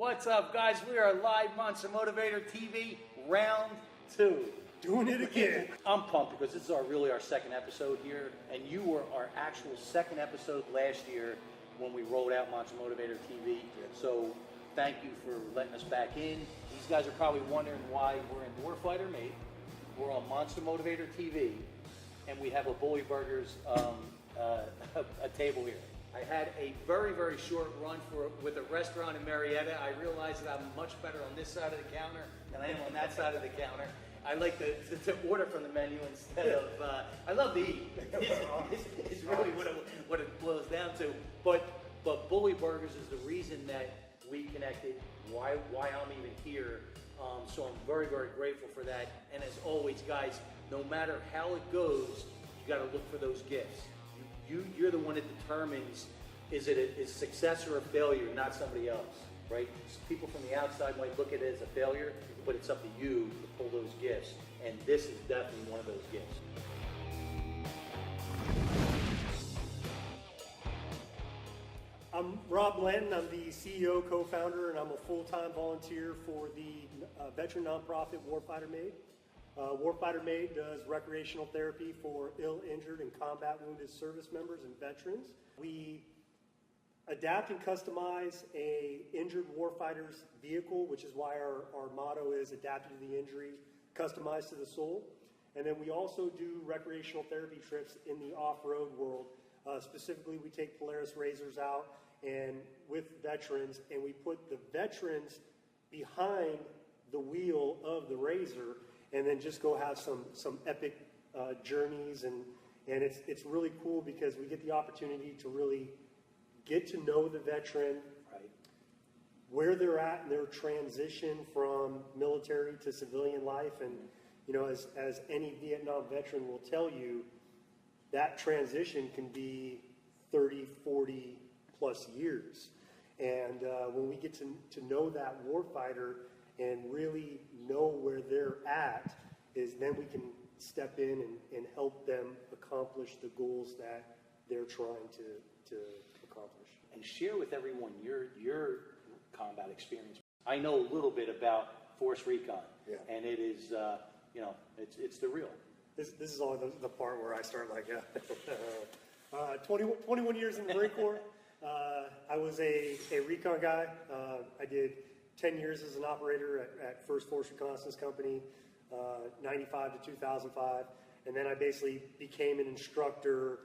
What's up, guys? We are live Monster Motivator TV, round 2. Doing it again. I'm pumped because this is really our second episode here, and you were our actual second episode last year when we rolled out Monster Motivator TV. So thank you for letting us back in. These guys are probably wondering why we're in Warfighter Made. We're on Monster Motivator TV, and we have a Bully Burgers a table here. I had a very short run with a restaurant in Marietta. I realized that I'm much better on this side of the counter than I am on that side of the counter. I like to order from the menu instead of, I love to eat. It's really what it boils down to. But Bully Burgers is the reason that we connected, why I'm even here. So I'm very grateful for that. And as always, guys, no matter how it goes, you got to look for those gifts. You're the one that determines is it a success or a failure, not somebody else, right? People from the outside might look at it as a failure, but it's up to you to pull those gifts, and this is definitely one of those gifts. I'm Rob Blanton. I'm the CEO, co-founder, and I'm a full-time volunteer for the veteran nonprofit Warfighter Made. Warfighter Made does recreational therapy for ill, injured, and combat wounded service members and veterans. We adapt and customize a injured warfighter's vehicle, which is why our motto is adapted to the injury, customized to the soul. And then we also do recreational therapy trips in the off-road world. Specifically, we take Polaris Razors out and with veterans, and we put the veterans behind the wheel of the Razor, and then just go have some epic journeys, and it's really cool because we get the opportunity to really get to know the veteran, right, where they're at in their transition from military to civilian life. And you know, as any Vietnam veteran will tell you, that transition can be 30, 40 plus years. And when we get to know that warfighter and really know where they're at, is then we can step in and help them accomplish the goals that they're trying to accomplish. And share with everyone your combat experience. I know a little bit about Force Recon, and it is, it's the real. This is all the part where I start like, 21 years in the Marine Corps. I was a Recon guy. I did 10 years as an operator at First Force Reconnaissance Company, 95 to 2005. And then I basically became an instructor,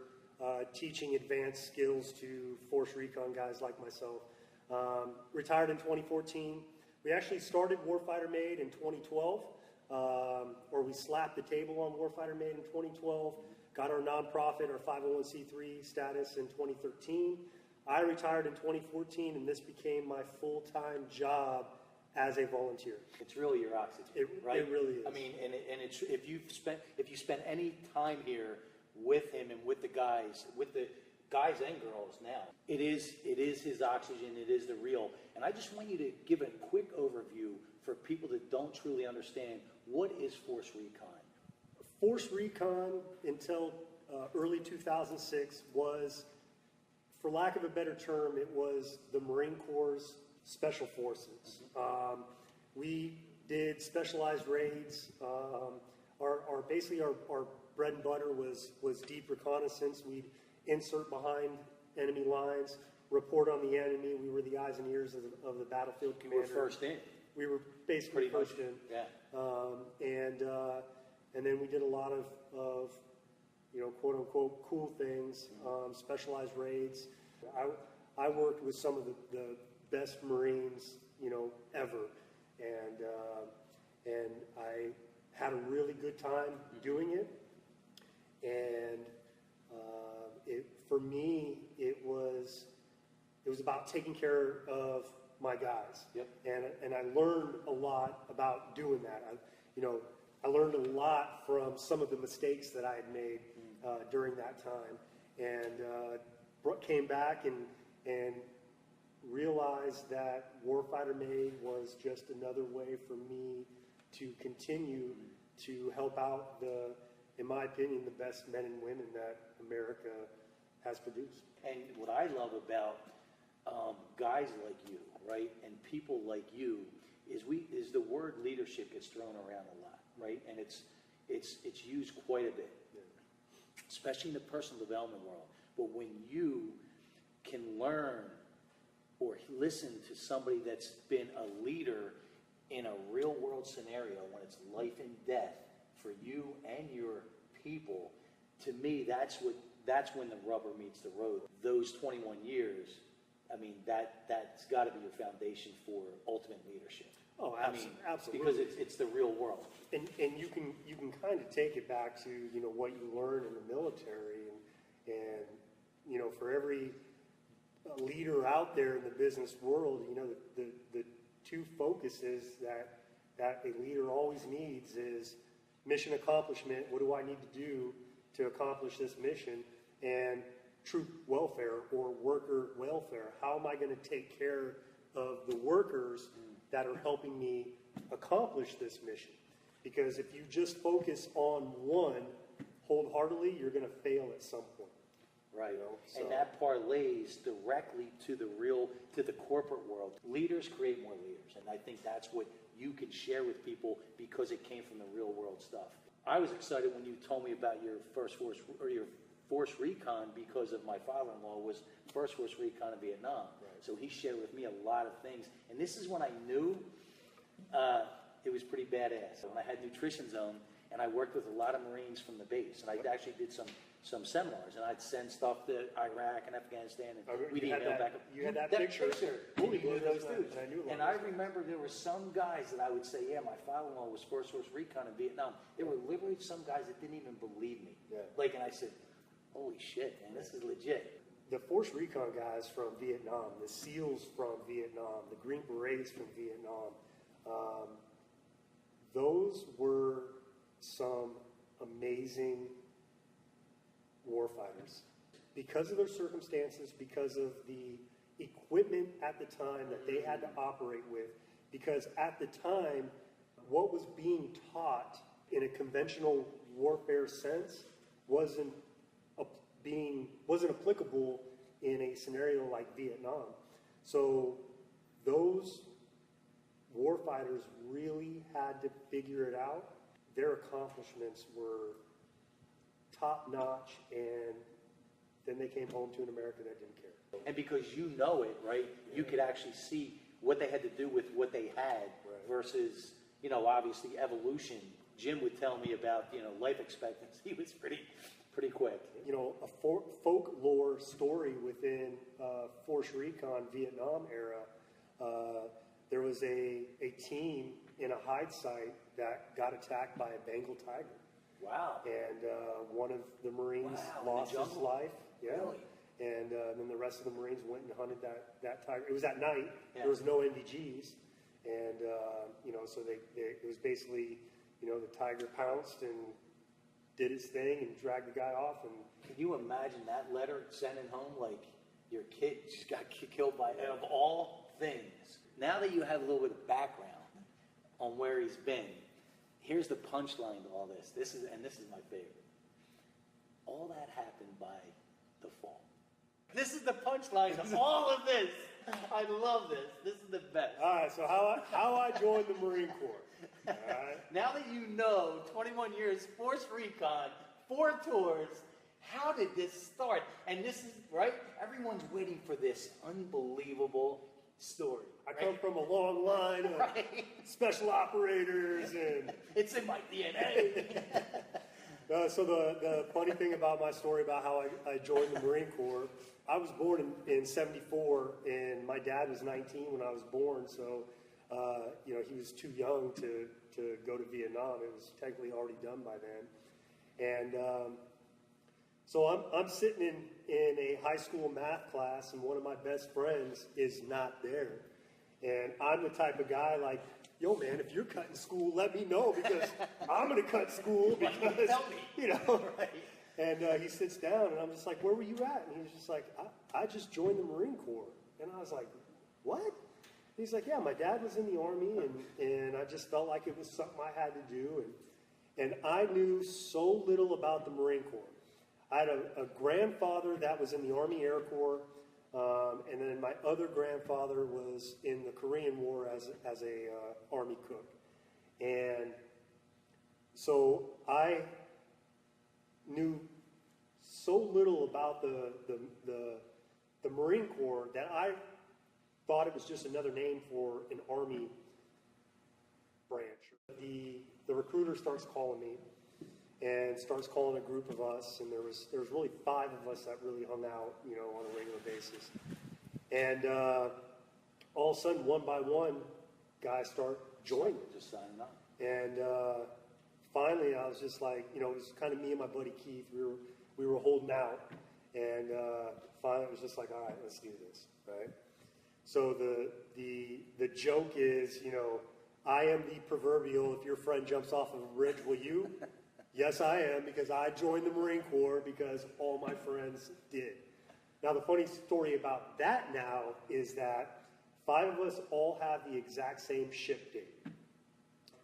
teaching advanced skills to Force Recon guys like myself. Retired in 2014. We actually started Warfighter Made in 2012, or we slapped the table on Warfighter Made in 2012, got our nonprofit, our 501c3 status in 2013. I retired in 2014, and this became my full-time job as a volunteer. It's really your oxygen, right? It really is. I mean, and it's if you spent any time here with him and with the guys and girls now, it is his oxygen. It is the real. And I just want you to give a quick overview for people that don't truly understand what is Force Recon. Force Recon until early 2006 was, for lack of a better term, it was the Marine Corps' Special Forces. We did specialized raids. Our bread and butter was deep reconnaissance. We'd insert behind enemy lines, report on the enemy. We were the eyes and ears of the battlefield commander. We were first in. We were basically first in. Yeah. And then we did a lot of quote unquote cool things, specialized raids. I worked with some of the best Marines, ever, and I had a really good time doing it. And for me, it was about taking care of my guys. Yep. And I learned a lot about doing that. I learned a lot from some of the mistakes that I had made during that time, and came back and realized that Warfighter Made was just another way for me to continue to help out in my opinion, the best men and women that America has produced. And what I love about guys like you, right, and people like you, is the word leadership gets thrown around a lot, right, and it's used quite a bit, especially in the personal development world. But when you can learn or listen to somebody that's been a leader in a real world scenario, when it's life and death for you and your people, to me, that's when the rubber meets the road. Those 21 years, I mean, that's got to be your foundation for ultimate leadership. Oh, absolutely. Because it's the real world. And you can kind of take it back to, you know, what you learn in the military, and you know, for every leader out there in the business world, you know, the two focuses that a leader always needs is mission accomplishment. What do I need to do to accomplish this mission? And troop welfare or worker welfare. How am I going to take care of the workers that are helping me accomplish this mission? Because if you just focus on one wholeheartedly, you're going to fail at some point. Right. You know, so. And that parlays directly to the corporate world. Leaders create more leaders. And I think that's what you can share with people because it came from the real world stuff. I was excited when you told me about your first force or your force recon because of my father-in-law was first force recon in Vietnam. Right. So he shared with me a lot of things. And this is when I knew it was pretty badass. When I had Nutrition Zone and I worked with a lot of Marines from the base. And I actually did some seminars, and I'd send stuff to Iraq and Afghanistan, and we'd email back. You had that picture. We knew those dudes. And I remember there were some guys that I would say, yeah, my father-in-law was First Force Recon in Vietnam. There were literally some guys that didn't even believe me. Yeah. Like, and I said, holy shit, man, this is legit. The Force Recon guys from Vietnam, the SEALs from Vietnam, the Green Berets from Vietnam, those were some amazing warfighters. Because of their circumstances, because of the equipment at the time that they had to operate with, because at the time, what was being taught in a conventional warfare sense wasn't applicable in a scenario like Vietnam. So those warfighters really had to figure it out. Their accomplishments were top-notch, and then they came home to an America that didn't care. And because you know it, right, you could actually see what they had to do with what they had versus, you know, obviously evolution. Jim would tell me about, you know, life expectancy was pretty quick. You know, a folklore story within Force Recon Vietnam era, there was a team in a hide site that got attacked by a Bengal tiger. Wow. And one of the Marines lost his life. Yeah. Really? And then the rest of the Marines went and hunted that tiger. It was at night. Yeah. There was no NVGs. And, you know, so it was basically, you know, the tiger pounced and did his thing and dragged the guy off. And can you imagine that letter sending home, like, your kid just got killed by, of all things. Now that you have a little bit of background on where he's been, here's the punchline to all this. This is my favorite. All that happened by default. This is the punchline to all of this. I love this. This is the best. All right, so how I joined the Marine Corps. All right. Now that you know, 21 years, Force Recon, 4 tours, how did this start? And this is, right, everyone's waiting for this unbelievable story. I come from a long line of special operators, and it's in my DNA. So the funny thing about my story about how I joined the Marine Corps, I was born in 74, and my dad was 19 when I was born, so you know, he was too young to go to Vietnam. It was technically already done by then. And so I'm sitting in a high school math class, and one of my best friends is not there. And I'm the type of guy like, yo, man, if you're cutting school, let me know, because I'm going to cut school, because, you know. Right. And he sits down, and I'm just like, where were you at? And he's just like, I just joined the Marine Corps. And I was like, what? And he's like, yeah, my dad was in the Army, and I just felt like it was something I had to do. And I knew so little about the Marine Corps. I had a grandfather that was in the Army Air Corps. And then my other grandfather was in the Korean War as a Army cook. And so I knew so little about the Marine Corps that I thought it was just another name for an Army branch. The recruiter starts calling me and starts calling a group of us, and there was really 5 of us that really hung out, you know, on a regular basis. And all of a sudden, one by one, guys start joining. Just signing up. And finally, I was just like, you know, it was kind of me and my buddy Keith. We were holding out, and finally, it was just like, all right, let's do this, right? So the joke is, you know, I am the proverbial, if your friend jumps off of a bridge, will you? Yes, I am, because I joined the Marine Corps because all my friends did. Now, the funny story about that now is that 5 of us all have the exact same ship date.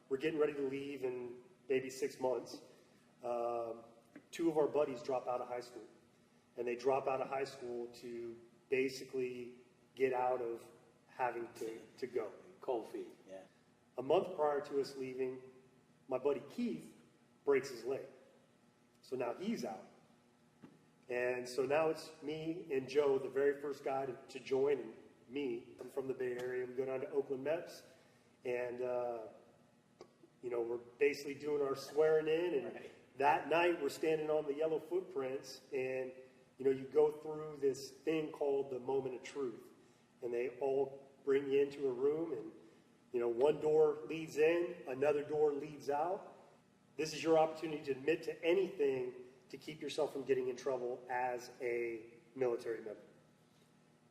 We're getting ready to leave in maybe 6 months. 2 of our buddies drop out of high school. And they drop out of high school to basically get out of having to go. Cold feet, yeah. A month prior to us leaving, my buddy Keith breaks his leg. So now he's out. And so now it's me and Joe, the very first guy to join, and me. I'm from the Bay Area. We go down to Oakland Mets. And, you know, we're basically doing our swearing in. And that night we're standing on the yellow footprints. And, you know, you go through this thing called the moment of truth. And they all bring you into a room. And, you know, one door leads in, another door leads out. This is your opportunity to admit to anything to keep yourself from getting in trouble as a military member.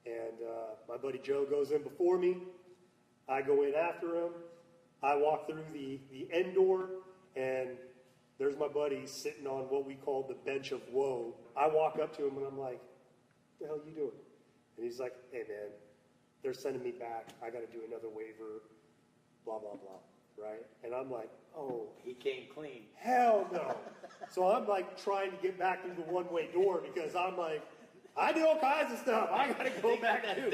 And my buddy Joe goes in before me. I go in after him. I walk through the end door, and there's my buddy sitting on what we call the bench of woe. I walk up to him, and I'm like, what the hell are you doing? And he's like, hey, man, they're sending me back. I got to do another waiver, blah, blah, blah. Right? And I'm like, oh. He came clean. Hell no. So I'm like trying to get back through the one-way door because I'm like, I do all kinds of stuff. I got to go back too.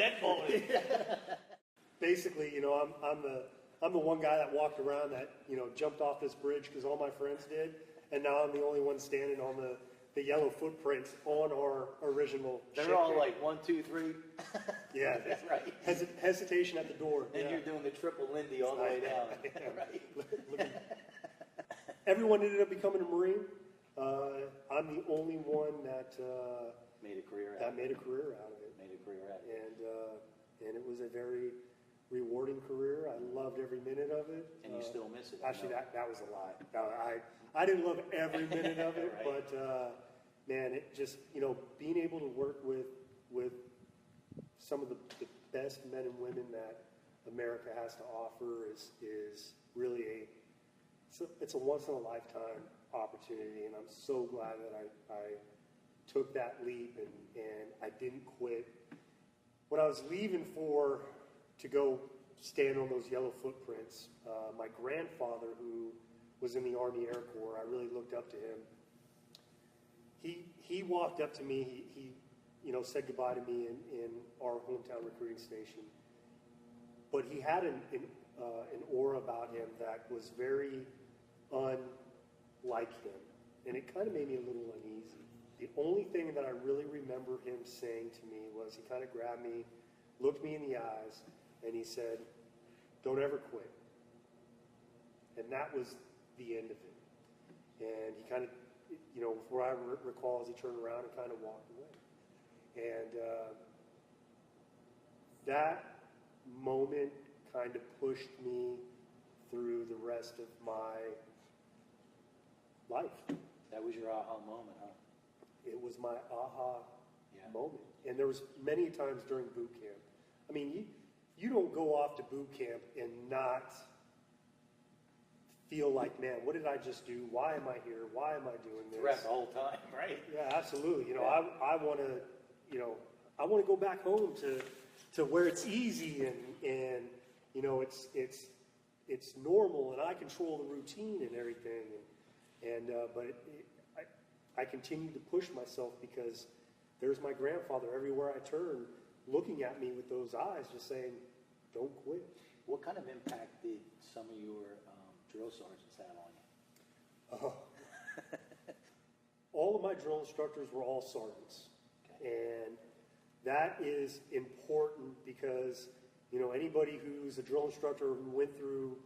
Basically, you know, I'm the one guy that walked around that, you know, jumped off this bridge because all my friends did. And now I'm the only one standing on the yellow footprints on our original They're ship all here. like 1, 2, 3. Yeah. That's right. Hesitation at the door. And yeah. you're doing the Triple Lindy all the way down. Right. Everyone ended up becoming a Marine. I'm the only one that made a career out out of it. Made a career out of it. And it was a very rewarding career. I loved every minute of it. And you still miss it. Actually, that was a lie. I didn't love every minute of it, Right. but man, it just, you know, being able to work with some of the best men and women that America has to offer is really it's a once in a lifetime opportunity, and I'm so glad that I took that leap and I didn't quit. When I was leaving to go stand on those yellow footprints, my grandfather, who was in the Army Air Corps, I really looked up to him. He walked up to me. He you know, said goodbye to me in our hometown recruiting station. But he had an aura about him that was very unlike him, and it kind of made me a little uneasy. The only thing that I really remember him saying to me was he kind of grabbed me, looked me in the eyes, and he said, "Don't ever quit." And that was the end of it. And he kind of, you know, where I recall, as he turned around and kind of walked away. And that moment kind of pushed me through the rest of my life. That was your aha moment, huh? It was my aha moment. And there was many times during boot camp. I mean, you don't go off to boot camp and not feel like, man, what did I just do? Why am I here? Why am I doing this? Throughout the whole time, right? Yeah, absolutely. You know, I want to, you know, I want to go back home to where it's easy and you know, it's normal and I control the routine and everything. But I continue to push myself because there's my grandfather everywhere I turn, looking at me with those eyes, just saying, "Don't quit." What kind of impact did some of your drill sergeants have on you? All of my drill instructors were all sergeants. Okay. And that is important because, anybody who's a drill instructor who went through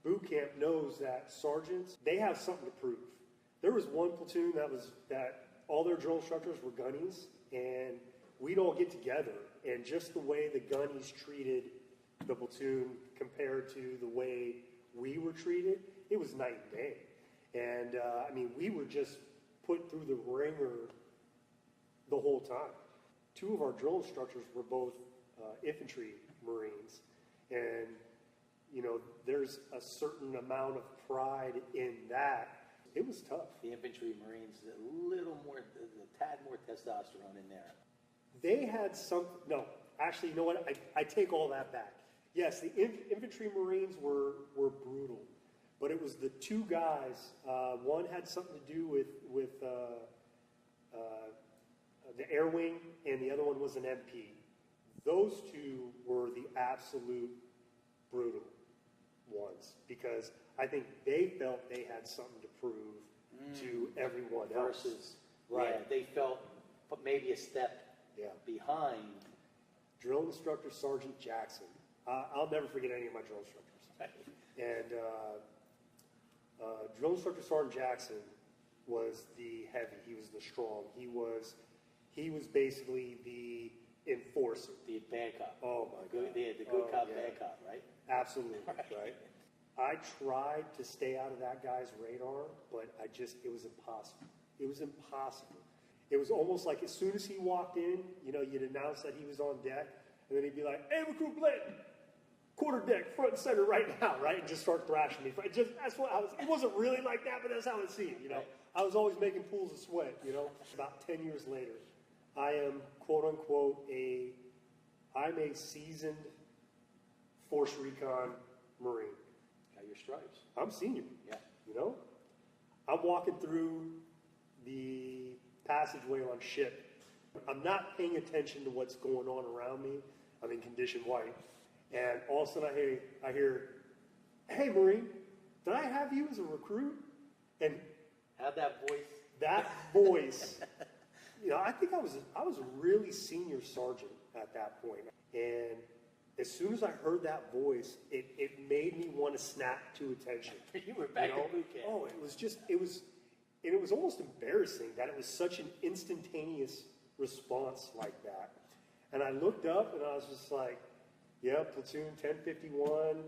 boot camp knows that sergeants, they have something to prove. There was one platoon that all their drill instructors were gunnies, and we'd all get together, and just the way the gunnies treated the platoon compared to the way we were treated, it was night and day. And, we were just put through the ringer the whole time. Two of our drill instructors were both infantry Marines. And, there's a certain amount of pride in that. It was tough. The infantry Marines, a little more, a tad more testosterone in there. They had some, no, actually, you know what? I take all that back. Yes, the infantry Marines were brutal. But it was the two guys. One had something to do with the air wing, and the other one was an MP. Those two were the absolute brutal ones because I think they felt they had something to prove to everyone else. Versus, right? Yeah, they felt maybe a step behind. Drill instructor Sgt Jackson. I'll never forget any of my drill instructors. Right. And drill instructor Sgt Jackson was the heavy. He was the strong. He was basically the enforcer. The bad cop. Oh my God. The good cop, bad cop, right? Absolutely, right. I tried to stay out of that guy's radar, but it was impossible. It was impossible. It was almost like as soon as he walked in, you'd announce that he was on deck, and then he'd be like, "Hey, recruit Blanton, quarter deck, front and center right now," right? And just start thrashing me. That's what I was. It wasn't really like that, but that's how it seemed, Right. I was always making pools of sweat, About 10 years later, I am, quote unquote, I'm a seasoned Force Recon Marine. Got your stripes. I'm senior. Yeah. I'm walking through the passageway on ship. I'm not paying attention to what's going on around me. I'm in condition white. And all of a sudden I hear, "Hey, Marine, did I have you as a recruit?" And how'd that voice? That voice, I think I was a really senior sergeant at that point. And as soon as I heard that voice, it made me want to snap to attention. You were back in boot camp. Oh, it was almost embarrassing that it was such an instantaneous response like that. And I looked up and I was just like, yeah, platoon 1051,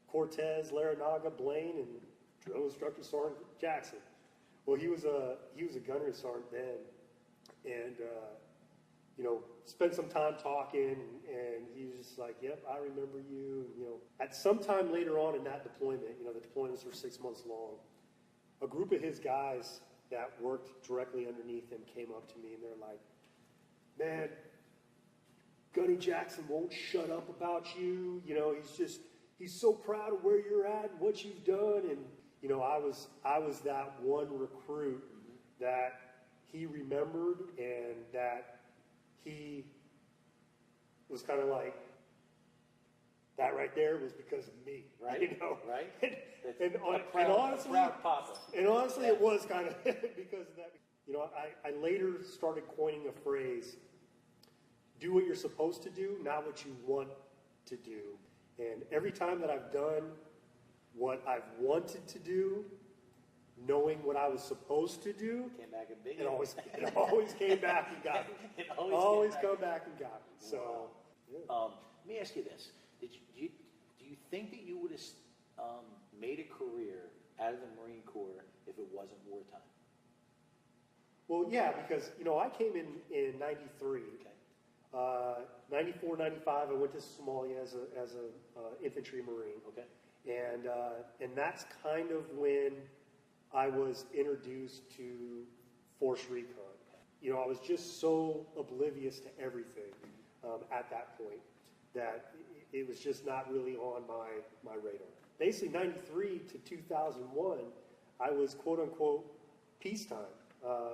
Cortez, Larinaga, Blaine, and drill instructor Sgt Jackson. Well, he was a gunnery sergeant then, and spent some time talking, and he was just like, "Yep, I remember you." At some time later on in that deployment, the deployments were 6 months long. A group of his guys that worked directly underneath him came up to me, and they're like, "Man, Gunny Jackson won't shut up about you. He's so proud of where you're at and what you've done." And I was that one recruit that he remembered, and that he was kind of like, that right there was because of me, right? Right. And honestly, proud papa. And honestly, it was kind of because of that. I later started coining a phrase: "Do what you're supposed to do, not what you want to do." And every time that I've done what I've wanted to do, knowing what I was supposed to do, Came back and big. it always came back and got me. It always come back and got me. So, wow. yeah. Let me ask you this: do you think that you would have made a career out of the Marine Corps if it wasn't wartime? Well, yeah, because I came in '93. Okay. 94, 95, I went to Somalia as a infantry Marine. Okay. And that's kind of when I was introduced to Force Recon. I was just so oblivious to everything at that point that it was just not really on my radar. Basically, 93 to 2001, I was quote unquote peacetime,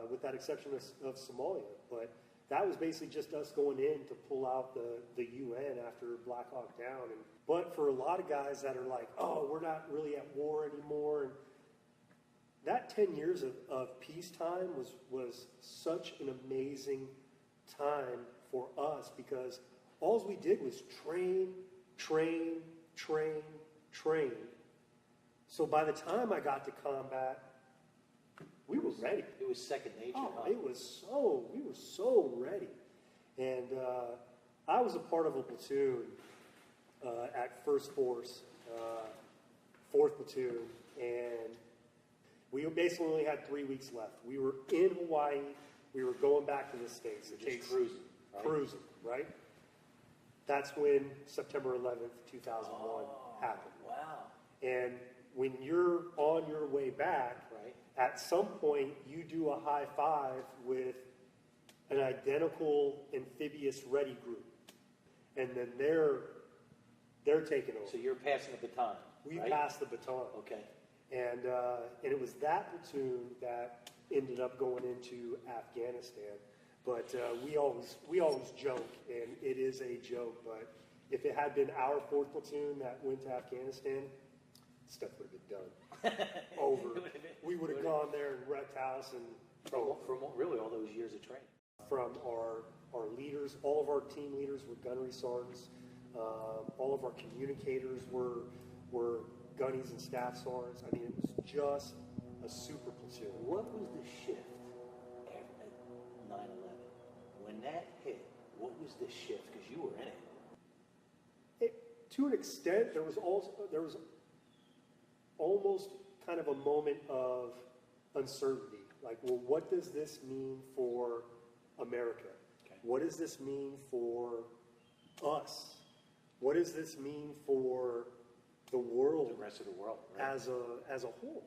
with that exception of Somalia. But that was basically just us going in to pull out the UN after Black Hawk Down. But for a lot of guys that are like, oh, we're not really at war anymore, and that 10 years of peacetime was such an amazing time for us, because all we did was train. So by the time I got to combat, we were ready. It was second nature. Oh, huh? we were so ready. And I was a part of a platoon at First Force, 4th Platoon, and we basically only had 3 weeks left. We were in Hawaii. We were going back to the States. Just cruising. Right? Cruising, right? That's when September 11th, 2001 happened. Wow. And when you're on your way back, right, at some point you do a high five with an identical amphibious ready group. And then they're taking over. So you're passing the baton. We right? passed the baton. Okay. And it was that platoon that ended up going into Afghanistan. But we always joke, and it is a joke, but if it had been our 4th platoon that went to Afghanistan, stuff would have been done. Over. We would have gone there and wrecked house and from really all those years of training. From our leaders, all of our team leaders were gunnery sergeants. All of our communicators were gunnies and staff sergeants. I mean, it was just a super platoon. What was the shift at 9/11? When that hit, what was the shift? Because you were in it. To an extent, there was almost kind of a moment of uncertainty. Like, well, what does this mean for America? Okay. What does this mean for us? What does this mean for the world? The rest of the world, right? as a whole?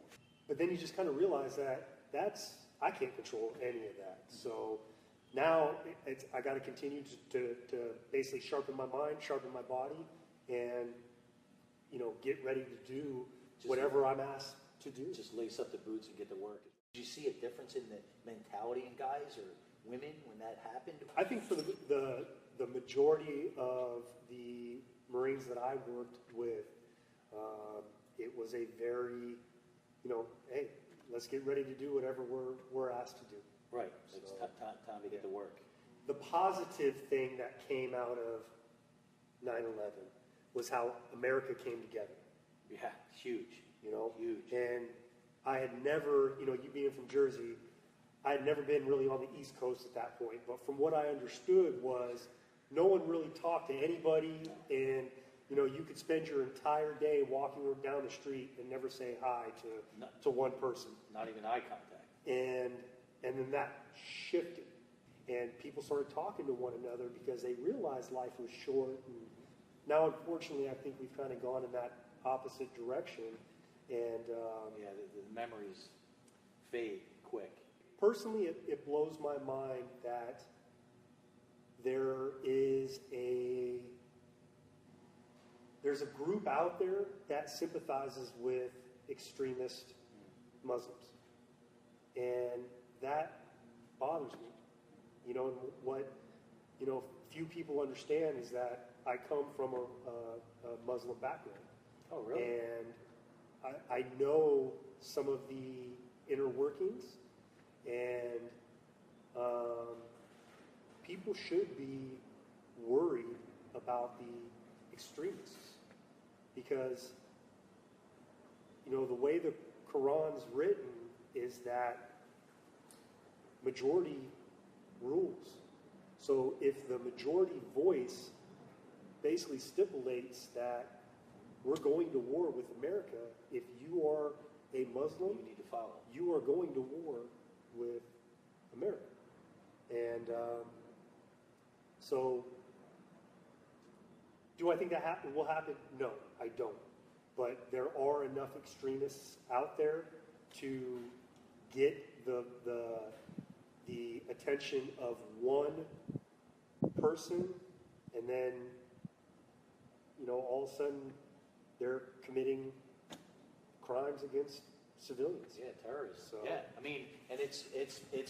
But then you just kind of realize that I can't control any of that. So now I got to continue to basically sharpen my mind, sharpen my body, and get ready to do whatever I'm asked to do. Just lace up the boots and get to work. Did you see a difference in the mentality in guys or women when that happened? I think for the majority of the Marines that I worked with, it was a very, hey, let's get ready to do whatever we're asked to do. Right. It's time to get to work. The positive thing that came out of 9/11 was how America came together. Yeah, huge. Huge. And I had never, you being from Jersey, I had never been really on the East Coast at that point. But from what I understood was no one really talked to anybody, and you could spend your entire day walking down the street and never say hi to one person. Not even eye contact. And then that shifted, and people started talking to one another because they realized life was short. And now, unfortunately, I think we've kind of gone in that opposite direction. And the memories fade quick. Personally, it blows my mind that there's a group out there that sympathizes with extremist Muslims, and that bothers me. And what few people understand is that I come from a Muslim background. Oh, really? And I know some of the inner workings, and people should be worried about the extremists, because the way the Quran's written is that majority rules. So if the majority voice basically stipulates that we're going to war with America, if you are a Muslim, You need to follow. you are going to war with America. And so, do I think that will happen? No, I don't. But there are enough extremists out there to get the attention of one person, and then all of a sudden they're committing crimes against civilians. Yeah, terrorists. So- Yeah, I mean, and it's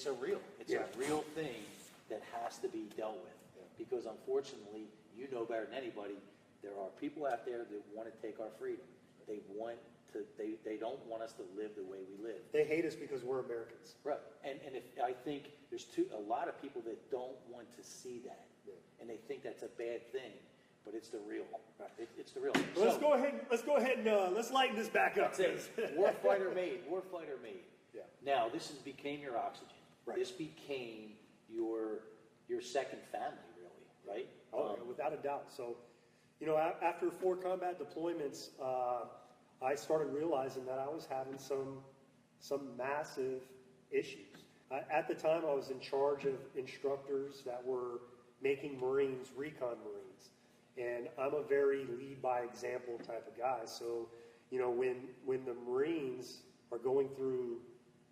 a real Yeah. thing that has to be dealt with. Because unfortunately, you know better than anybody, there are people out there that want to take our freedom. They don't want us to live the way we live. They hate us because we're Americans. Right. And if I think there's a lot of people that don't want to see that. And they think that's a bad thing, but it's the real. Right. It's the real. Well, let's go ahead and let's lighten this back up. That's it. Warfighter Made. Warfighter Made. Yeah. Now became your oxygen. Right. This became your second family, really, right? Oh, yeah, without a doubt. So, after 4 combat deployments, I started realizing that I was having some massive issues. At the time, I was in charge of instructors that were making Marines, Recon Marines. And I'm a very lead by example type of guy. So, when the Marines are going through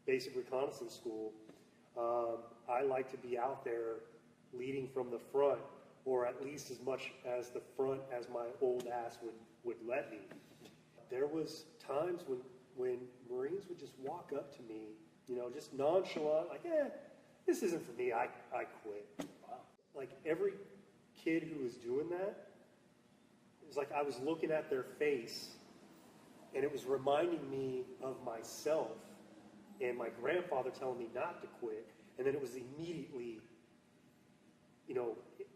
basic reconnaissance school, I like to be out there leading from the front, or at least as much as the front as my old ass would let me. There was times when Marines would just walk up to me, just nonchalant, like, this isn't for me, I quit. Wow. Like every kid who was doing that, it was like I was looking at their face and it was reminding me of myself and my grandfather telling me not to quit. And then it was immediately,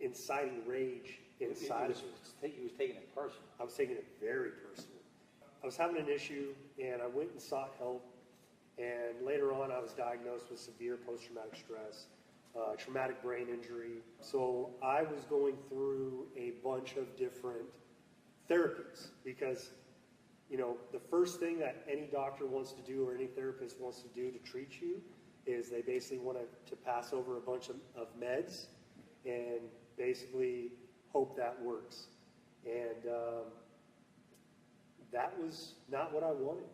inciting rage inside of me. He was taking it personal. I was taking it very personal. I was having an issue, and I went and sought help. And later on, I was diagnosed with severe post-traumatic stress, traumatic brain injury. So I was going through a bunch of different therapies because, the first thing that any doctor wants to do or any therapist wants to do to treat you is they basically want to pass over a bunch of meds and basically hope that works. And that was not what I wanted.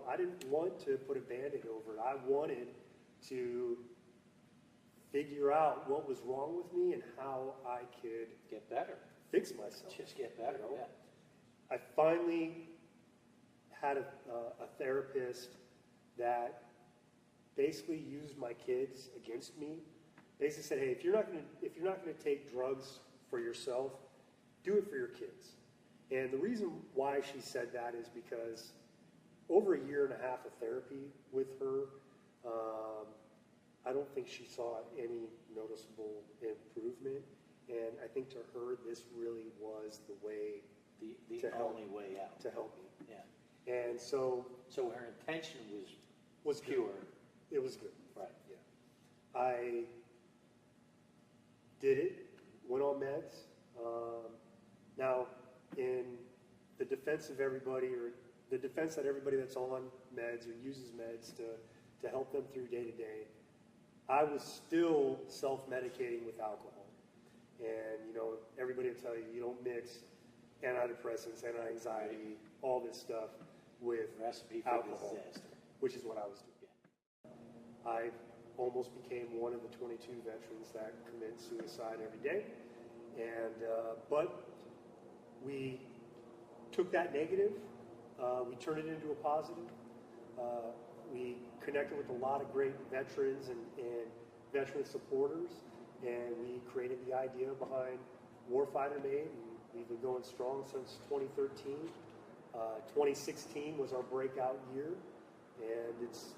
I didn't want to put a Band-Aid over it. I wanted to figure out what was wrong with me and how I could get better, fix myself. Just get better. Yeah. I finally had a therapist that basically used my kids against me. Basically said, hey, if you're not going to take drugs for yourself, do it for your kids. And the reason why she said that is because over a year and a half of therapy with her, I don't think she saw any noticeable improvement. And I think to her, this really was the way the only way out to help me. Yeah. And so her intention was pure. Good. It was good. Right. Yeah. I did it, went on meds. Now, in the defense of everybody, or the defense that everybody that's on meds or uses meds to help them through day to day, I was still self-medicating with alcohol. And, everybody will tell you, you don't mix antidepressants, anti-anxiety, all this stuff with recipe for alcohol, disaster. Which is what I was doing. Yeah. I almost became one of the 22 veterans that commit suicide every day. And, but we took that negative, we turned it into a positive. We connected with a lot of great veterans and veteran supporters, and we created the idea behind Warfighter Made, and we've been going strong since 2013. 2016 was our breakout year, and it's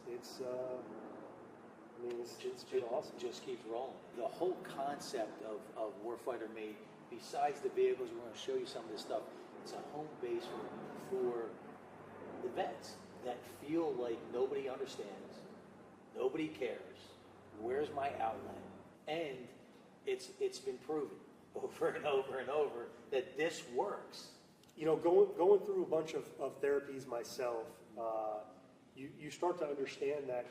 been awesome. Just keeps rolling. The whole concept of Warfighter Made, besides the vehicles, we're going to show you some of this stuff. It's a home base for the vets that feel like nobody understands, nobody cares. Where's my outlet? And it's been proven over and over and over that this works. Going through a bunch of therapies myself, you start to understand that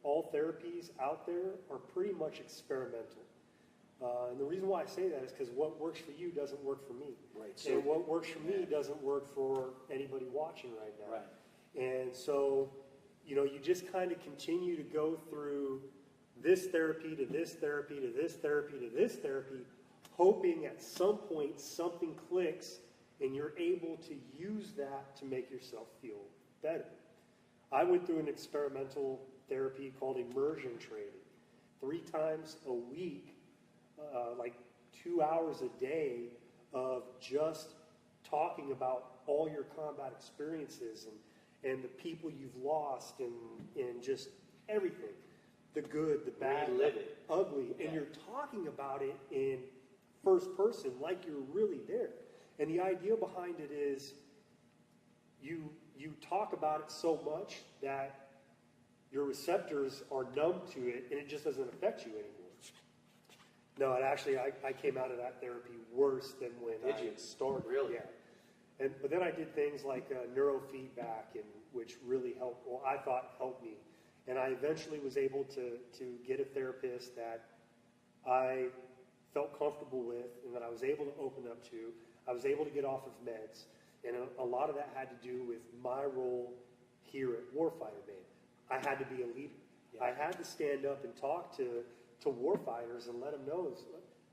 all therapies out there are pretty much experimental. And the reason why I say that is because what works for you doesn't work for me. Right. So what works for me doesn't work for anybody watching right now. Right. And so, you just kind of continue to go through this therapy to this therapy to this therapy to this therapy, hoping at some point something clicks and you're able to use that to make yourself feel better. I went through an experimental therapy called immersion training. 3 times a week, like 2 hours a day of just talking about all your combat experiences and the people you've lost and just everything. The good, the bad, Relive it. ugly. Yeah. And you're talking about it in first person like you're really there. And the idea behind it is you talk about it so much that your receptors are numb to it and it just doesn't affect you anymore. No, it actually, I came out of that therapy worse than when Did I you? started. Really? Yeah. But then I did things like neurofeedback, which really helped, well, I thought helped me. And I eventually was able to get a therapist that I felt comfortable with and that I was able to open up to. I was able to get off of meds. And a lot of that had to do with my role here at Warfighter Made. I had to be a leader. Yeah. I had to stand up and talk to warfighters and let them know,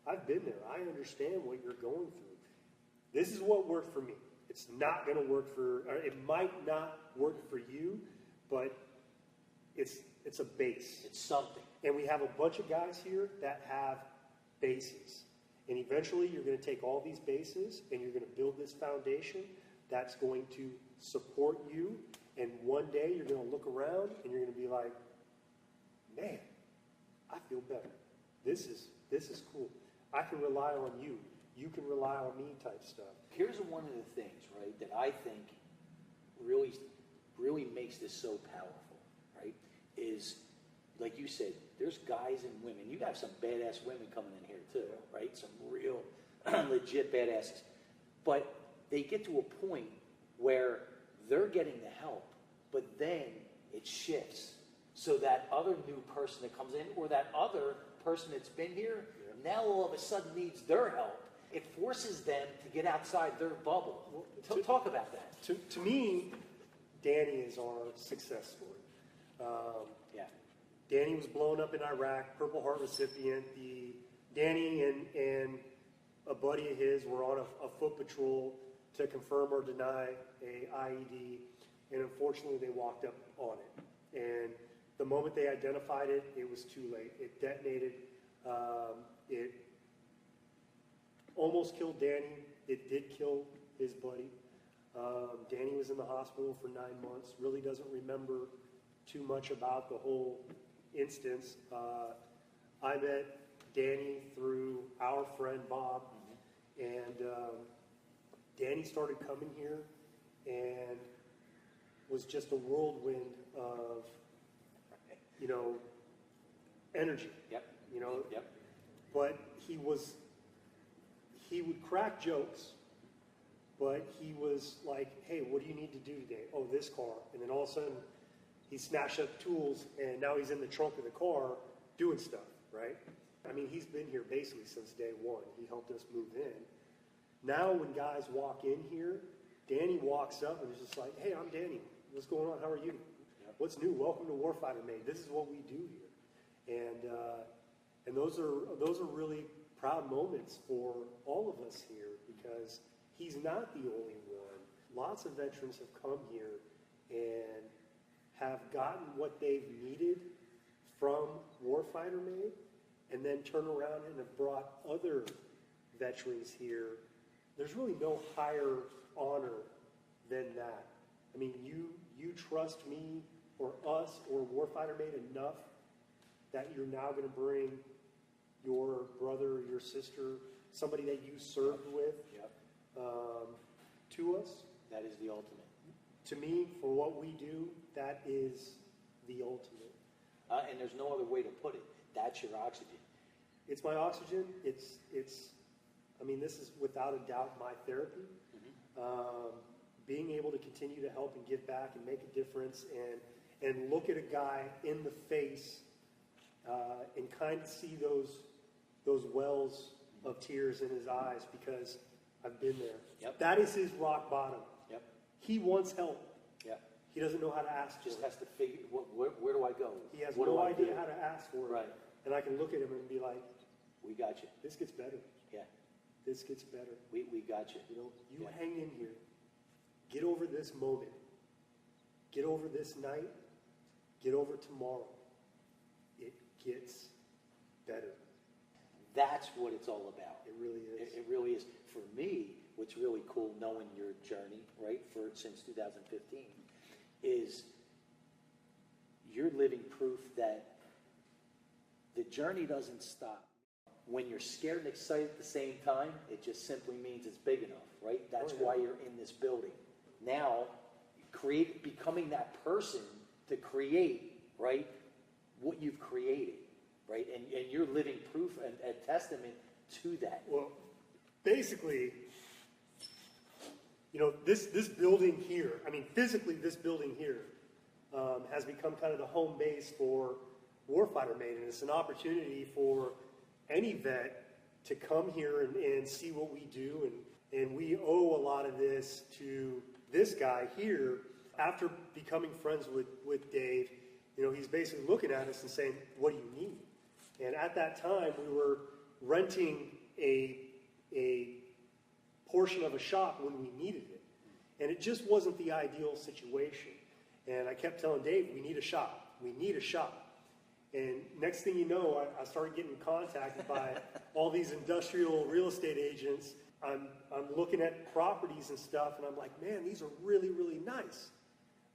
I've been there. I understand what you're going through. This is what worked for me. It's not going to work or it might not work for you, but it's a base. It's something. And we have a bunch of guys here that have bases. And eventually you're going to take all these bases and you're going to build this foundation that's going to support you. And one day you're going to look around and you're going to be like, man, I feel better. This is cool. I can rely on you. You can rely on me type stuff. Here's one of the things, right, that I think really makes this so powerful, right, is, like you said, there's guys and women. You have some badass women coming in here too, right? Some real legit badasses. But they get to a point where they're getting the help, but then it shifts. So that other new person that comes in, or that other person that's been here, now all of a sudden needs their help. It forces them to get outside their bubble. Talk about that. To me, Danny is our success story. Yeah. Danny was blown up in Iraq, Purple Heart recipient. Danny and a buddy of his were on a foot patrol to confirm or deny a IED, and unfortunately they walked up on it. And the moment they identified it, it was too late. It detonated. It almost killed Danny. It did kill his buddy. Danny was in the hospital for 9 months. Really doesn't remember too much about the whole instance. I met Danny through our friend Bob, and Danny started coming here and was just a whirlwind of, energy. Yep. Yep. But he would crack jokes, but he was like, hey, what do you need to do today? Oh, this car. And then all of a sudden, he snatched up tools, and now he's in the trunk of the car doing stuff, right? I mean, he's been here basically since day one. He helped us move in. Now when guys walk in here, Danny walks up and is just like, hey, I'm Danny. What's going on? How are you? Yep. What's new? Welcome to Warfighter Made. This is what we do here. And those are really proud moments for all of us here, because he's not the only one. Lots of veterans have come here and have gotten what they've needed from Warfighter Made, and then turn around and have brought other veterans here. There's really no higher honor than that. I mean, you trust me or us or Warfighter Made enough that you're now going to bring your brother or your sister, somebody that you served with, to us. That is the ultimate. To me, for what we do, that is the ultimate. And there's no other way to put it. That's your oxygen. It's my oxygen. I mean, this is without a doubt my therapy. Being able to continue to help and give back and make a difference and look at a guy in the face and kind of see those wells of tears in his eyes, because I've been there. Yep. That is his rock bottom. Yep. He wants help. Yep. He doesn't know how to ask for Just it. has to figure, where do I go? He has What no do I idea do? how to ask for it. Right. And I can look at him and be like, We got you. this gets better. Yeah. This gets better. We got you. You Yeah. hang in here. Get over this moment. Get over this night. Get over tomorrow. It gets better. That's what it's all about. It really is. It really is. For me, what's really cool knowing your journey, right, since 2015, is you're living proof that the journey doesn't stop. When you're scared and excited at the same time, it just simply means it's big enough, right? That's why you're in this building. Now, becoming that person to create, right, what you've created, right? And you're living proof and a testament to that. Well, basically, you know, this building here, I mean, physically this building here has become kind of the home base for Warfighter Made, and it's an opportunity for any vet to come here and see what we do, and we owe a lot of this to this guy here. After becoming friends with Dave, you know, he's basically looking at us and saying, what do you need? And at that time, we were renting a portion of a shop when we needed it. And it just wasn't the ideal situation. And I kept telling Dave, we need a shop. We need a shop. And next thing you know, I started getting contacted by all these industrial real estate agents. I'm looking at properties and stuff, and I'm like, man, these are really, really nice.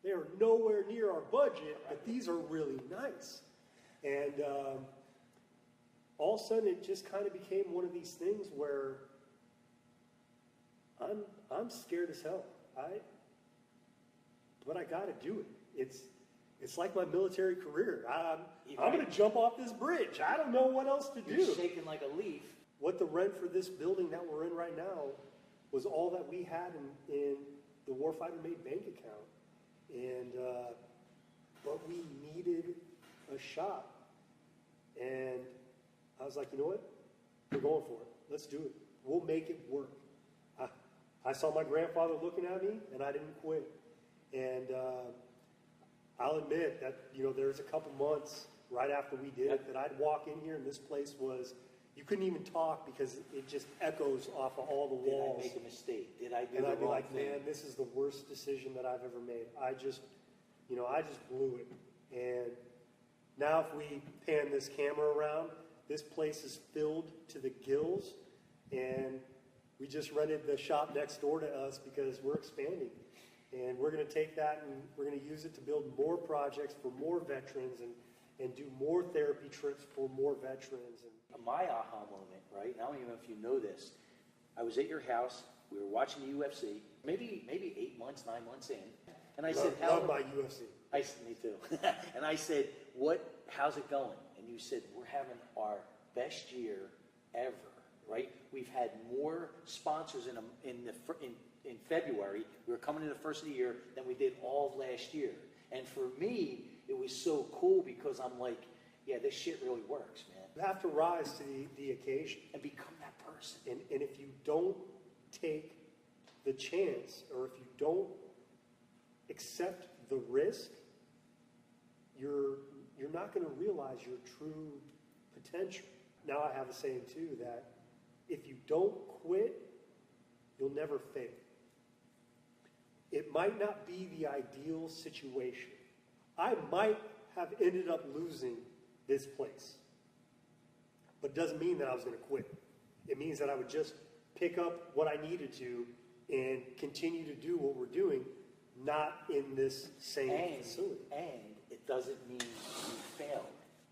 They are nowhere near our budget, but these are really nice. And all of a sudden, it just kind of became one of these things where I'm scared as hell. But I got to do it. It's like my military career. I'm going to jump off this bridge. I don't know what else to do. You're shaking like a leaf. What the rent for this building that we're in right now was all that we had in the Warfighter Made bank account. And but we needed a shop. And I was like, you know what? We're going for it. Let's do it. We'll make it work. I saw my grandfather looking at me, and I didn't quit. And I'll admit that, you know, there was a couple months right after we did it that I'd walk in here, and this place was, you couldn't even talk because it just echoes off of all the walls. Did I make a mistake? Did I do and the I'd be wrong like, thing? man, this is the worst decision that I've ever made. I just blew it. And now if we pan this camera around, this place is filled to the gills, and we just rented the shop next door to us because we're expanding. And we're going to take that and we're going to use it to build more projects for more veterans and do more therapy trips for more veterans. And my aha moment, right? And I don't even know if you know this. I was at your house. We were watching the UFC, maybe 8 months, 9 months in. And I said, love my UFC. Me too. And I said, how's it going? And you said, we're having our best year ever, right? We've had more sponsors in February. We were coming in the first of the year than we did all of last year. And for me, it was so cool because I'm like, yeah, this shit really works, man. You have to rise to the occasion. And become that person. And if you don't take the chance, or if you don't accept the risk, you're not going to realize your true potential. Now I have a saying too that if you don't quit, you'll never fail. It might not be the ideal situation. I might have ended up losing this place, but it doesn't mean that I was going to quit. It means that I would just pick up what I needed to and continue to do what we're doing, not in this same facility. And it doesn't mean you failed,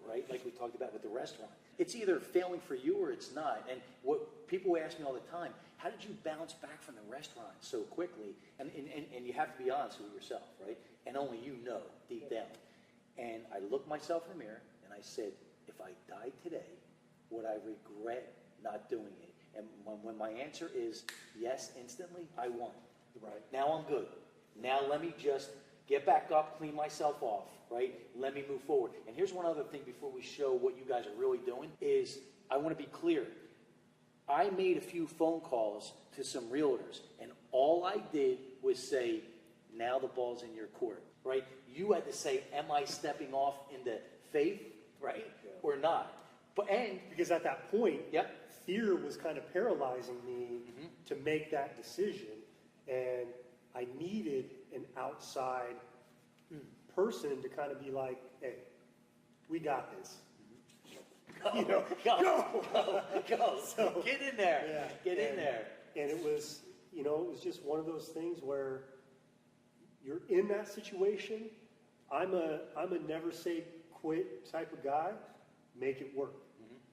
right? Like we talked about with the restaurant. It's either failing for you or it's not. And what people ask me all the time, how did you bounce back from the restaurant so quickly? And you have to be honest with yourself, right? And only you know deep down. And I looked myself in the mirror and I said, if I died today, would I regret not doing it? And when my answer is yes instantly, I won. Right. Now I'm good. Now let me just get back up, clean myself off, right? Let me move forward. And here's one other thing before we show what you guys are really doing is I want to be clear. I made a few phone calls to some realtors, and all I did was say, now the ball's in your court, right? You had to say, am I stepping off into faith, right, or not? Because at that point, yep, fear was kind of paralyzing me to make that decision, and I needed an outside person to kind of be like, hey, we got this. Go. So, Get in there. yeah, Get in there. And it was, it was just one of those things where you're in that situation. I'm a never say quit type of guy. Make it work.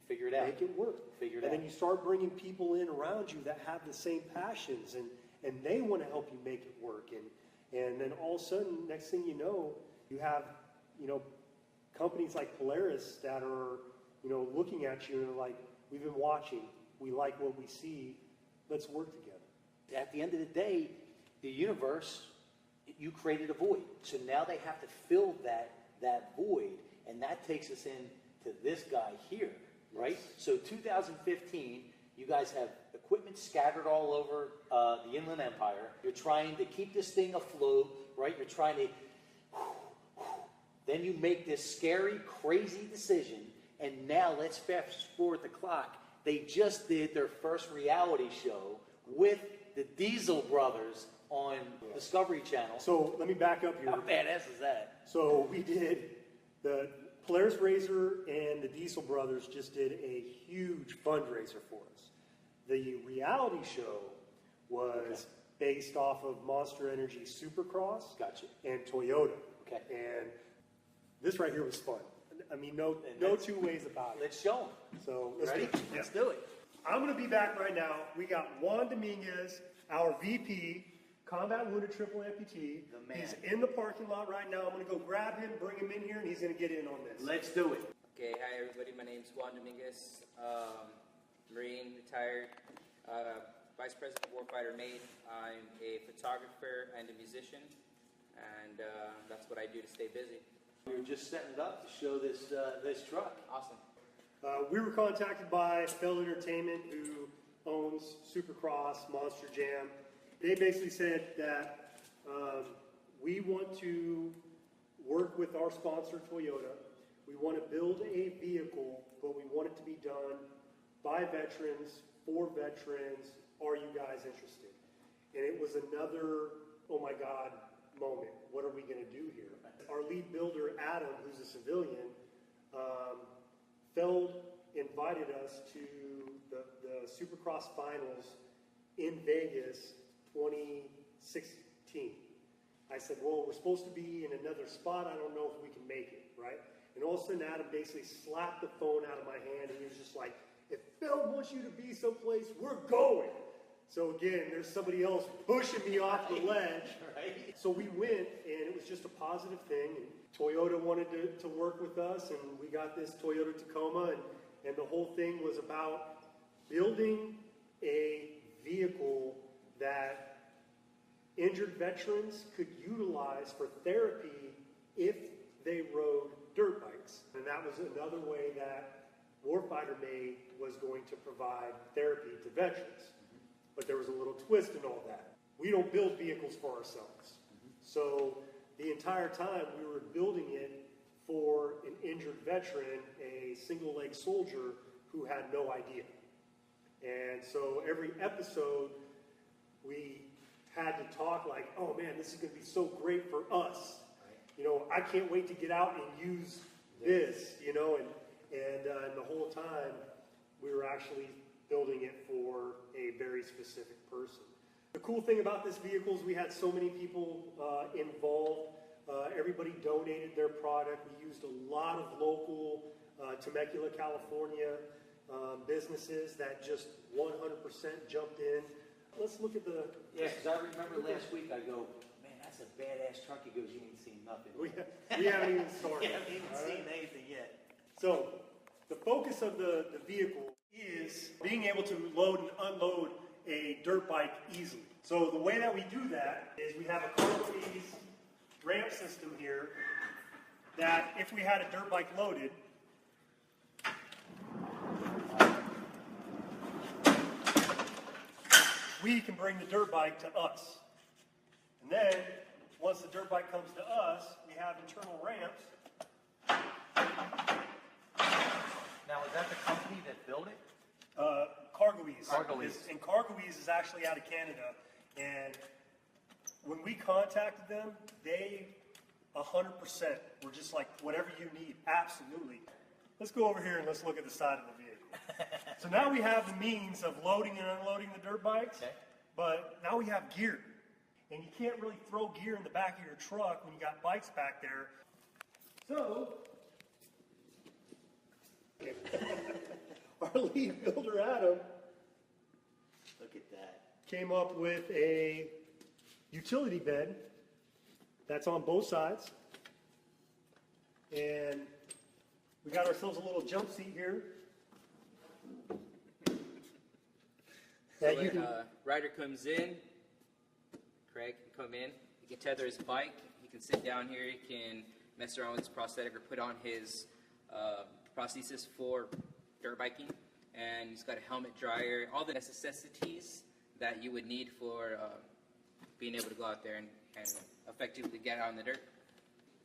Figure it out. Make it work. Figure it and out. then you start bringing people in around you that have the same passions, and they want to help you make it work. And then all of a sudden, next thing you know, you have, companies like Polaris that are, looking at you and are like, we've been watching, we like what we see, let's work together. At the end of the day, the universe, you created a void. So now they have to fill that void, and that takes us into this guy here, right? Yes. So 2015, you guys have equipment scattered all over the Inland Empire. You're trying to keep this thing afloat, right? You're trying to... Then you make this scary, crazy decision, and now let's fast forward the clock. They just did their first reality show with the Diesel brothers on Discovery Channel. So let me back up here. How badass is that? So we did, the Polaris Razor and the Diesel Brothers just did a huge fundraiser for us. The reality show was based off of Monster Energy Supercross Gotcha. and Toyota. Okay. And this right here was fun. I mean, no two ways about it. Let's show them. So let's Ready? do it. Let's do it. I'm going to be back right now. We got Juan Dominguez, our VP, Combat Wounded Triple Amputee. The man. He's in the parking lot right now. I'm going to go grab him, bring him in here, and he's going to get in on this. Let's do it. Okay, hi everybody. My name's Juan Dominguez, Marine, retired, Vice President of Warfighter Made. I'm a photographer and a musician, and that's what I do to stay busy. We were just setting it up to show this truck. Awesome. We were contacted by Bell Entertainment, who owns Supercross, Monster Jam. They basically said that we want to work with our sponsor, Toyota. We want to build a vehicle, but we want it to be done by veterans, for veterans. Are you guys interested? And it was another, oh my God, moment. What are we going to do here? Our lead builder, Adam, who's a civilian, Feld invited us to the Supercross finals in Vegas 2016. I said, well, we're supposed to be in another spot. I don't know if we can make it, right? And all of a sudden, Adam basically slapped the phone out of my hand, and he was just like, if Feld wants you to be someplace, we're going. So again, there's somebody else pushing me off the ledge. Right. So we went, and it was just a positive thing. And Toyota wanted to work with us, and we got this Toyota Tacoma, and the whole thing was about building a vehicle that injured veterans could utilize for therapy if they rode dirt bikes. And that was another way that Warfighter Made was going to provide therapy to veterans. But there was a little twist in all that. We don't build vehicles for ourselves. So the entire time we were building it for an injured veteran, a single-leg soldier who had no idea. And so every episode we had to talk like, oh man, this is going to be so great for us. I can't wait to get out and use this, and the whole time we were actually building it for a very specific person. The cool thing about this vehicle is we had so many people involved. Everybody donated their product. We used a lot of local Temecula, California businesses that just 100% jumped in. Let's look at the... Yeah, because I remember last week I go, man, that's a badass truck. He goes, you ain't seen nothing. We haven't even started. We haven't even all right? seen anything yet. So the focus of the vehicle is being able to load and unload a dirt bike easily. So the way that we do that is we have a Carley's ramp system here that if we had a dirt bike loaded, we can bring the dirt bike to us. And then once the dirt bike comes to us, we have internal ramps. Now, is that the company that built it? Cargoese. Cargoese. And Cargoese is actually out of Canada. And when we contacted them, they 100% were just like, whatever you need, absolutely. let's go over here and let's look at the side of the vehicle. So now we have the means of loading and unloading the dirt bikes, Okay. but now we have gear. And you can't really throw gear in the back of your truck when you got bikes back there. So, our lead builder, Adam, Look at that. came up with a utility bed that's on both sides. And we got ourselves a little jump seat here. So when a rider comes in, Craig can come in, he can tether his bike, he can sit down here, he can mess around with his prosthetic or put on his prosthesis for dirt biking, and he's got a helmet dryer, all the necessities that you would need for being able to go out there and effectively get out in the dirt.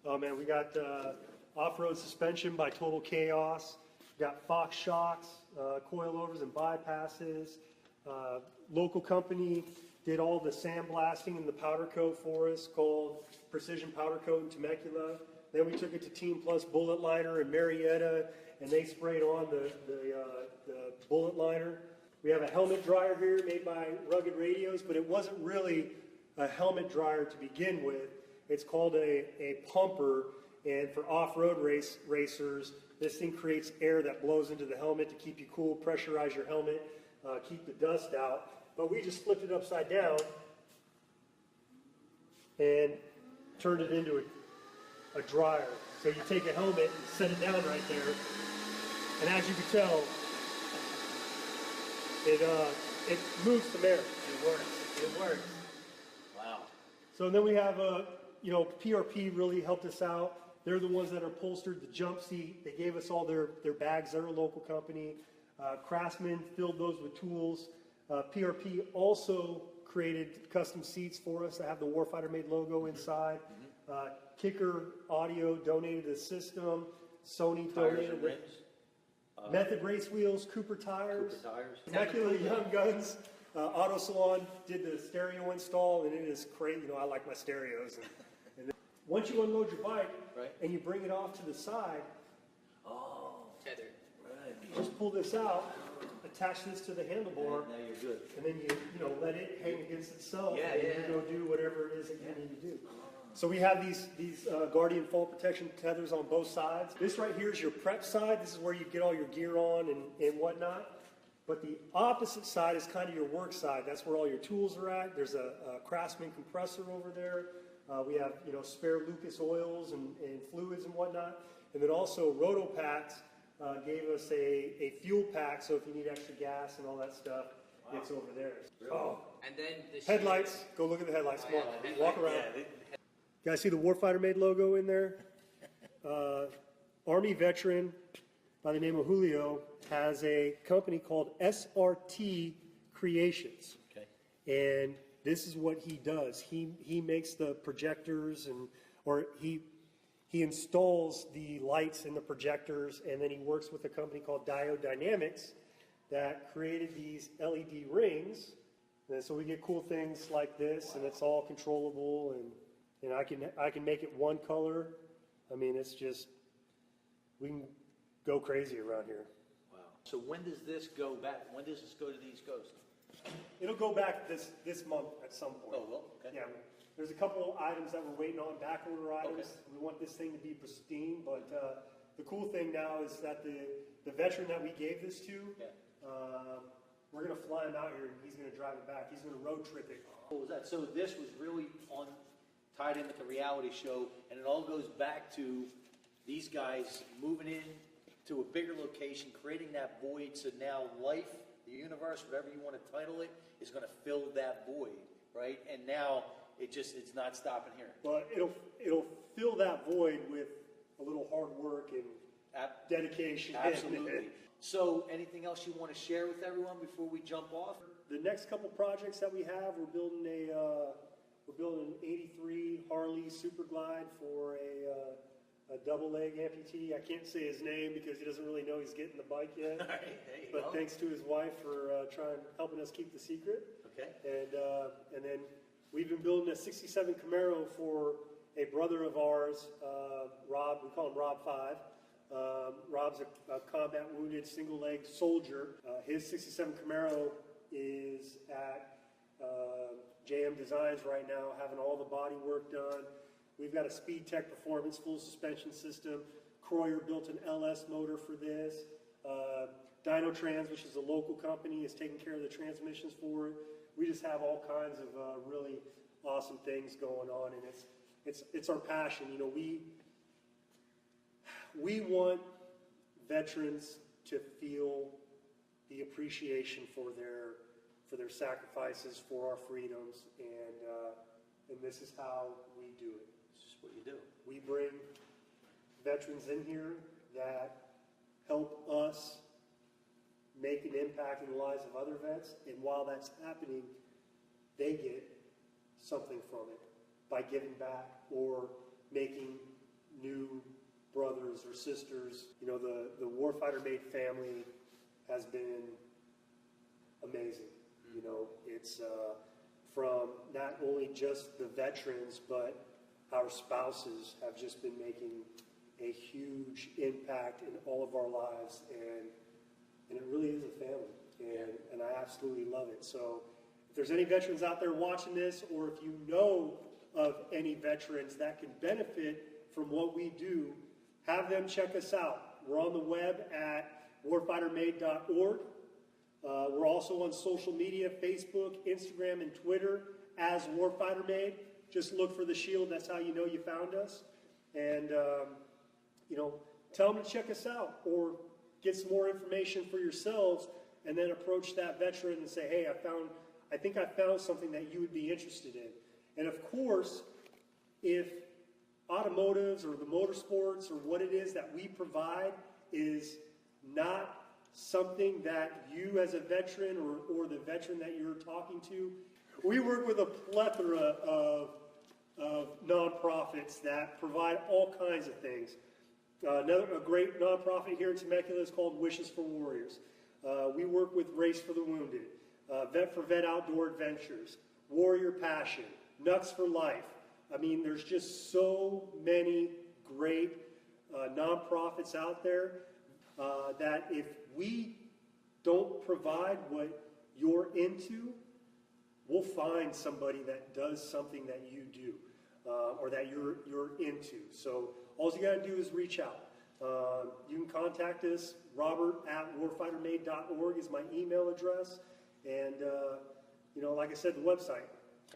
Oh man, we got off-road suspension by Total Chaos. We got Fox shocks, coilovers and bypasses. Local company did all the sandblasting and the powder coat for us, called Precision Powder Coat in Temecula. Then we took it to Team Plus Bullet Liner in Marietta, and they sprayed on the bullet liner. We have a helmet dryer here made by Rugged Radios, but it wasn't really a helmet dryer to begin with. It's called a pumper, and for off-road racers, this thing creates air that blows into the helmet to keep you cool, pressurize your helmet, keep the dust out. But we just flipped it upside down and turned it into a dryer. So you take a helmet and set it down right there, and as you can tell, it moves some air. It works. It works. Wow. So then we have PRP really helped us out. They're the ones that upholstered the jump seat. They gave us all their bags. They're a local company. Craftsman filled those with tools. PRP also created custom seats for us that have the Warfighter Made logo inside. Kicker Audio donated the system. Sony Tires donated and the rims. Method race wheels, Cooper tires. Cooper tires. Temecula Young Guns Auto Salon did the stereo install, and it is great. I like my stereos. And then once you unload your bike, Right. and you bring it off to the side, Tethered. Right. you just pull this out, attach this to the handlebar, Now you're good. and then you let it hang against itself, Yeah, and then yeah. you go do whatever it is that you need to do. So we have these Guardian fall protection tethers on both sides. This right here is your prep side. This is where you get all your gear on and whatnot. But the opposite side is kind of your work side. That's where all your tools are at. There's a Craftsman compressor over there. We have spare Lucas oils and fluids and whatnot. And then also Rotopacks gave us a fuel pack, so if you need extra gas and all that stuff, it's over there. Oh, And then the headlights. Go look at the headlights. Come on, the walk around. Guys, see the Warfighter Made logo in there? Army veteran by the name of Julio has a company called SRT Creations. Okay. And this is what he does. He makes the projectors or he installs the lights in the projectors, and then he works with a company called Diode Dynamics that created these LED rings. And so we get cool things like this, and it's all controllable, and I can make it one color. I mean, it's just, we can go crazy around here. Wow. So when does this go back? When does this go to the East Coast? It'll go back this month at some point. Oh, well, okay. Yeah, there's a couple items that we're waiting on, back order items. Okay. We want this thing to be pristine, but the cool thing now is that the veteran that we gave this to, we're going to fly him out here and he's going to drive it back. He's going to road trip it. What was that? So this was really tied in with the reality show, and it all goes back to these guys moving in to a bigger location, creating that void. So now life, the universe, whatever you want to title it, is going to fill that void, right? And now it's not stopping here. But it'll fill that void with a little hard work and dedication. Absolutely. So anything else you want to share with everyone before we jump off? The next couple projects that we have, we're building an 83 Harley Super Glide for a double leg amputee. I can't say his name because he doesn't really know he's getting the bike yet. All right, there you But go. thanks to his wife for helping us keep the secret. Okay. And then we've been building a 67 Camaro for a brother of ours, Rob. We call him Rob 5. Rob's a combat wounded single leg soldier. His 67 Camaro is at JM Designs right now, having all the body work done. We've got a Speed Tech Performance full suspension system. Croyer built an LS motor for this. Dyno Trans, which is a local company, is taking care of the transmissions for it. We just have all kinds of really awesome things going on, and it's our passion. You know, we want veterans to feel the appreciation for their sacrifices for our freedoms, and this is how we do it. This is what you do. We bring veterans in here that help us make an impact in the lives of other vets, and while that's happening, they get something from it by giving back or making new brothers or sisters. You know, the Warfighter Made family has been amazing. You know, it's from not only just the veterans, but our spouses have just been making a huge impact in all of our lives, and it really is a family, and I absolutely love it. So if there's any veterans out there watching this, or if you know of any veterans that can benefit from what we do, have them check us out. We're on the web at warfightermade.org. We're also on social media, Facebook, Instagram, and Twitter as Warfighter Made. Just look for the shield. That's how you know you found us. And, you know, tell them to check us out, or get some more information for yourselves, and then approach that veteran and say, hey, I think I found something that you would be interested in. And of course, if automotives or the motorsports or what it is that we provide is not something that you as a veteran or the veteran that you're talking to, we work with a plethora of nonprofits that provide all kinds of things. A great nonprofit here in Temecula is called Wishes for Warriors. We work with Race for the Wounded, Vet for Vet Outdoor Adventures, Warrior Passion, Nuts for Life. I mean, there's just so many great nonprofits out there that if we don't provide what you're into, we'll find somebody that does something that you do or that you're into. So all you got to do is reach out. You can contact us. Robert at warfightermade.org is my email address. And, you know, like I said, the website.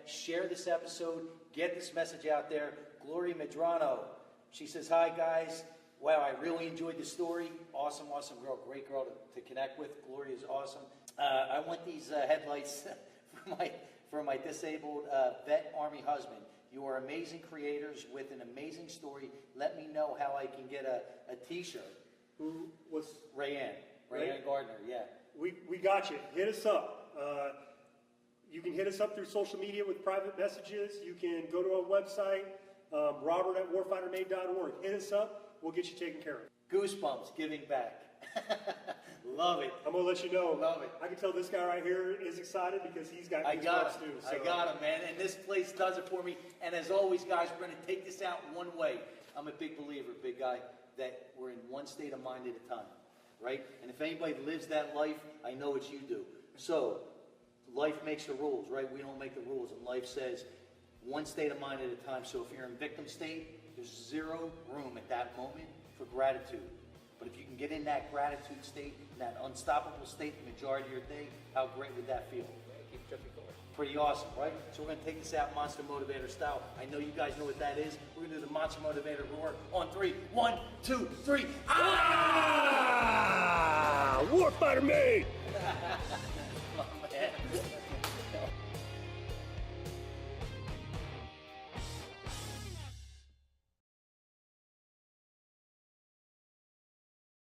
Share this episode. Get this message out there. Gloria Medrano. She says, hi, guys. Wow, I really enjoyed the story. Awesome, awesome girl. Great girl to connect with. Gloria is awesome. I want these headlights for my disabled vet Army husband. You are amazing creators with an amazing story. Let me know how I can get a T-shirt. What's Rayanne Gardner, yeah. We got you. Hit us up. You can hit us up through social media with private messages. You can go to our website, Robert at warfightermade.org. Hit us up. We'll get you taken care of. Goosebumps, giving back. Love it. I'm going to let you know. Love it. I can tell this guy right here is excited because he's got goosebumps too. So. I got him, man. And this place does it for me. And as always, guys, we're going to take this out one way. I'm a big believer, big guy, that we're in one state of mind at a time, right? And if anybody lives that life, I know it's you do. So life makes the rules, right? We don't make the rules. And life says one state of mind at a time. So if you're in victim state, there's zero room at that moment for gratitude. But if you can get in that gratitude state, that unstoppable state the majority of your day, how great would that feel? Keep jumping forward. Pretty awesome, right? So we're going to take this out Monster Motivator style. I know you guys know what that is. We're going to do the Monster Motivator roar on 3. 1, 2, 3. Ah! Warfighter Made!